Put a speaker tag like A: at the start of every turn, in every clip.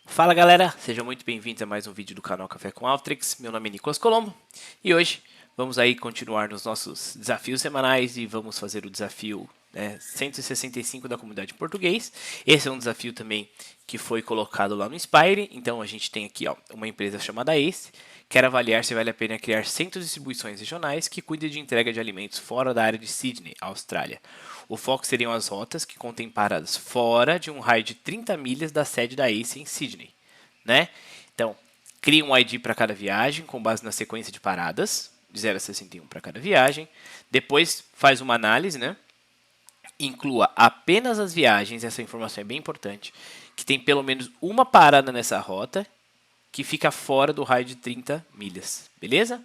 A: Fala galera, sejam muito bem-vindos a mais um vídeo do canal Café com Alteryx. Meu nome é Nicolas Colombo e hoje vamos aí continuar nos nossos desafios semanais e vamos fazer o desafio 165 da comunidade em português. Esse é um desafio também que foi colocado lá no Inspire. Então a gente tem aqui uma empresa chamada Ace, quer avaliar se vale a pena criar centros de distribuições regionais que cuidem de entrega de alimentos fora da área de Sydney, Austrália. O foco seriam as rotas que contêm paradas fora de um raio de 30 milhas da sede da Ace em Sydney, né? Então, cria um ID para cada viagem com base na sequência de paradas, de 0 a 61 para cada viagem. Depois faz uma análise, né? Inclua apenas as viagens, essa informação é bem importante, que tem pelo menos uma parada nessa rota que fica fora do raio de 30 milhas, beleza?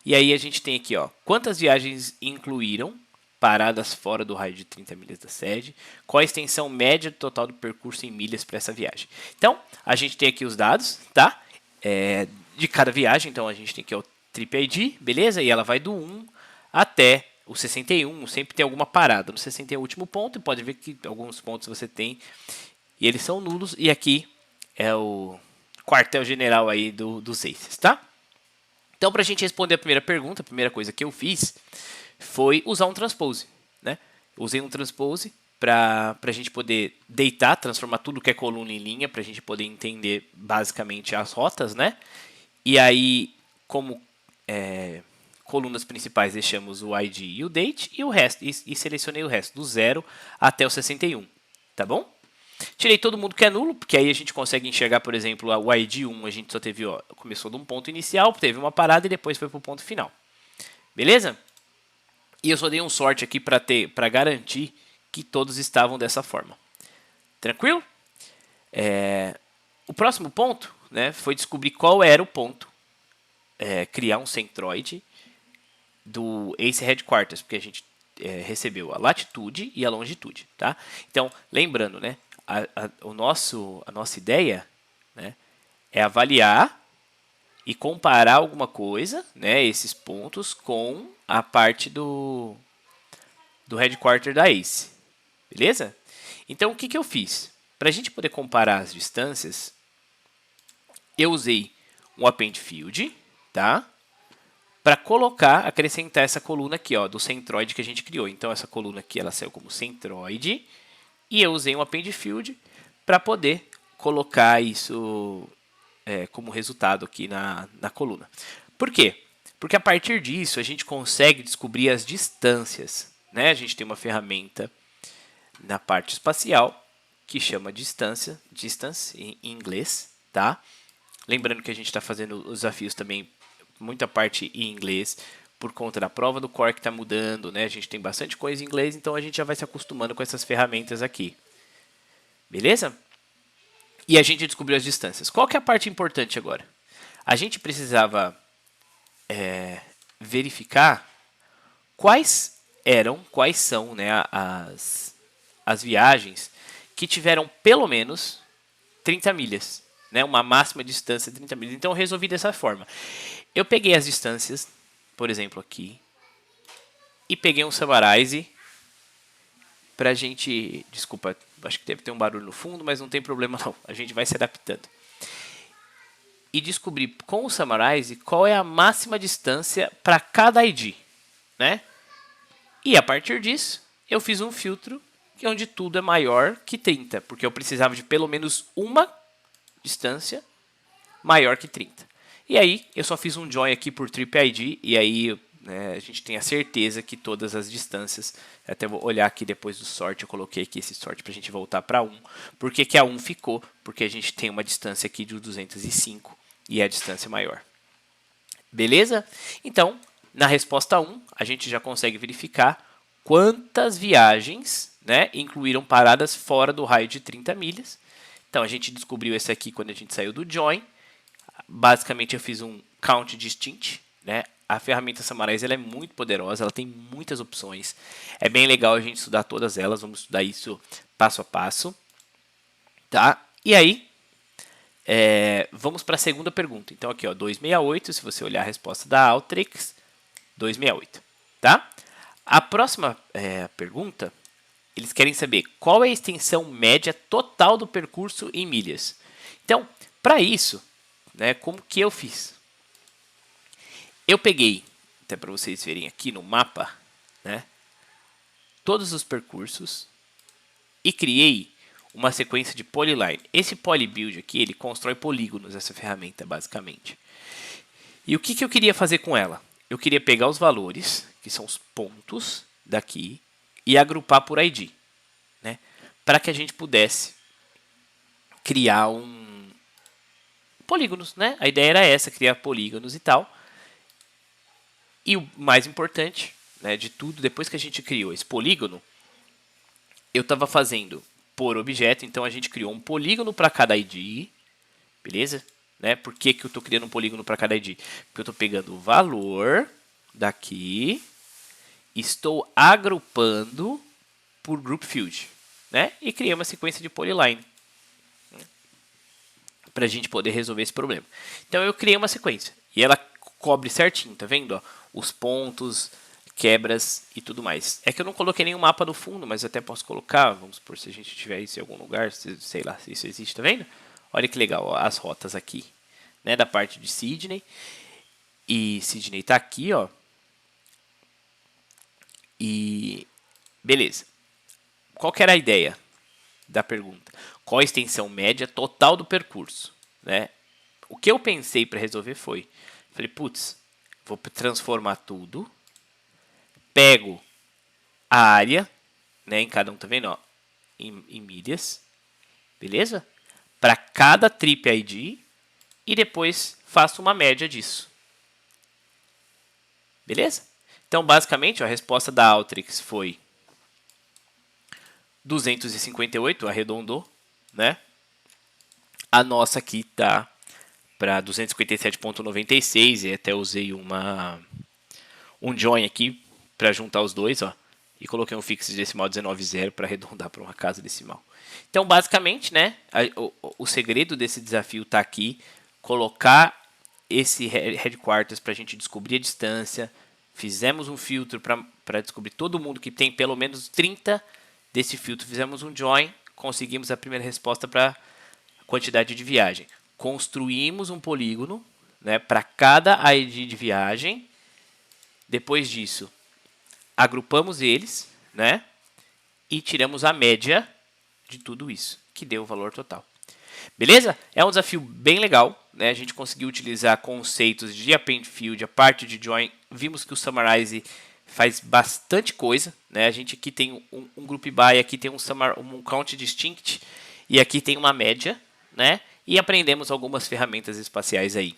A: E aí a gente tem aqui, quantas viagens incluíram paradas fora do raio de 30 milhas da sede, qual a extensão média total do percurso em milhas para essa viagem. Então, a gente tem aqui os dados, tá? De cada viagem, então a gente tem aqui o Trip ID, beleza? E ela vai do 1 até o 61, sempre tem alguma parada. No 60 é o último ponto, e pode ver que alguns pontos você tem e eles são nulos, e aqui é o quartel-general aí dos Aces, tá? Então, para a gente responder a primeira pergunta, a primeira coisa que eu fiz foi usar um transpose, né? Usei um transpose para a gente poder deitar, transformar tudo que é coluna em linha, para a gente poder entender basicamente as rotas, né? E aí, como colunas principais, deixamos o ID e o date e o resto, e selecionei o resto, do 0 até o 61, tá bom? Tirei todo mundo que é nulo, porque aí a gente consegue enxergar, por exemplo, o ID 1, a gente só teve, começou de um ponto inicial, teve uma parada e depois foi para o ponto final. Beleza? E eu só dei um sort aqui para garantir que todos estavam dessa forma. Tranquilo? O próximo ponto, né, foi descobrir qual era o ponto, criar um centroide do Ace Headquarters, porque a gente recebeu a latitude e a longitude, tá? Então, lembrando, né, a nossa ideia, né, é avaliar e comparar alguma coisa, né, esses pontos com a parte do headquarter da Ace, beleza? Então, o que eu fiz? Para a gente poder comparar as distâncias, eu usei um append field, tá? Para colocar, acrescentar essa coluna aqui, do centroide que a gente criou. Então, essa coluna aqui, ela saiu como centroide, e eu usei um append field para poder colocar isso como resultado aqui na coluna. Por quê? Porque a partir disso a gente consegue descobrir as distâncias, né? A gente tem uma ferramenta na parte espacial que chama distance em inglês, tá? Lembrando que a gente está fazendo os desafios também, muita parte em inglês, por conta da prova do core que está mudando, né? A gente tem bastante coisa em inglês, então a gente já vai se acostumando com essas ferramentas aqui. Beleza? E a gente descobriu as distâncias. Qual que é a parte importante agora? A gente precisava verificar quais são, né, as viagens que tiveram pelo menos 30 milhas, né, uma máxima distância de 30 milhas. Então eu resolvi dessa forma. Eu peguei as distâncias, por exemplo aqui, e peguei um summarize pra gente... Desculpa, acho que deve ter um barulho no fundo, mas não tem problema não. A gente vai se adaptando. E descobrir com o summarize qual é a máxima distância para cada ID, né? E a partir disso, eu fiz um filtro onde tudo é maior que 30, porque eu precisava de pelo menos uma distância maior que 30. E aí, eu só fiz um join aqui por trip ID, e aí a gente tem a certeza que todas as distâncias, até vou olhar aqui depois do sort, eu coloquei aqui esse sort para a gente voltar para 1. Por que a 1 ficou? Porque a gente tem uma distância aqui de 205 e é a distância maior. Beleza? Então, na resposta 1, a gente já consegue verificar quantas viagens, né, incluíram paradas fora do raio de 30 milhas. Então, a gente descobriu esse aqui quando a gente saiu do join. Basicamente, eu fiz um count distinct, né? A ferramenta Summarize ela é muito poderosa, ela tem muitas opções. É bem legal a gente estudar todas elas, vamos estudar isso passo a passo. Tá? E aí, vamos para a segunda pergunta. Então, aqui, 268, se você olhar a resposta da Alteryx, 268. Tá? A próxima pergunta, eles querem saber qual é a extensão média total do percurso em milhas. Então, para isso, né, como que eu fiz? Eu peguei, até para vocês verem aqui no mapa, né, todos os percursos e criei uma sequência de polyline. Esse polybuild aqui, ele constrói polígonos, essa ferramenta, basicamente. E o que eu queria fazer com ela? Eu queria pegar os valores, que são os pontos daqui, e agrupar por ID, né, para que a gente pudesse criar polígonos, né? A ideia era essa, criar polígonos e tal. E o mais importante, né, de tudo, depois que a gente criou esse polígono, eu estava fazendo por objeto, então a gente criou um polígono para cada ID, beleza? Né? Por que eu estou criando um polígono para cada ID? Porque eu estou pegando o valor daqui, estou agrupando por group field, né? E criei uma sequência de polyline para a gente poder resolver esse problema. Então eu criei uma sequência e ela cobre certinho, tá vendo? Ó, os pontos, quebras e tudo mais. É que eu não coloquei nenhum mapa no fundo, mas eu até posso colocar. Vamos supor, se a gente tiver isso em algum lugar, sei lá se isso existe, tá vendo? Olha que legal, ó, as rotas aqui, né, da parte de Sydney. E Sydney tá aqui, ó. E beleza. Qual que era a ideia da pergunta? Qual a extensão média total do percurso, né? O que eu pensei para resolver foi, falei, putz, vou transformar tudo, pego a área, né, em cada um, tá vendo, ó, em milhas, beleza? Para cada trip ID e depois faço uma média disso. Beleza? Então, basicamente, ó, a resposta da Alteryx foi 258, arredondou, né? A nossa aqui tá para 257.96 e até usei um join aqui para juntar os dois, ó, e coloquei um fixo decimal 19,0 para arredondar para uma casa decimal. Então, basicamente, né, o segredo desse desafio está aqui, colocar esse headquarters para a gente descobrir a distância. Fizemos um filtro para descobrir todo mundo que tem pelo menos 30 desse filtro. Fizemos um join, conseguimos a primeira resposta para a quantidade de viagem. Construímos um polígono, né, para cada ID de viagem. Depois disso, agrupamos eles, né, e tiramos a média de tudo isso, que deu o valor total. Beleza? É um desafio bem legal, né? A gente conseguiu utilizar conceitos de append field, a parte de join. Vimos que o summarize faz bastante coisa, né? A gente aqui tem um group by, aqui tem um count distinct e aqui tem uma média, né? E aprendemos algumas ferramentas espaciais aí.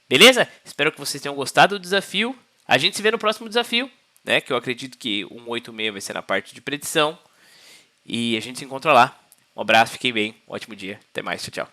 A: Beleza? Espero que vocês tenham gostado do desafio. A gente se vê no próximo desafio, né? Que eu acredito que o 186 vai ser na parte de predição. E a gente se encontra lá. Um abraço, fiquem bem, um ótimo dia. Até mais, tchau, tchau.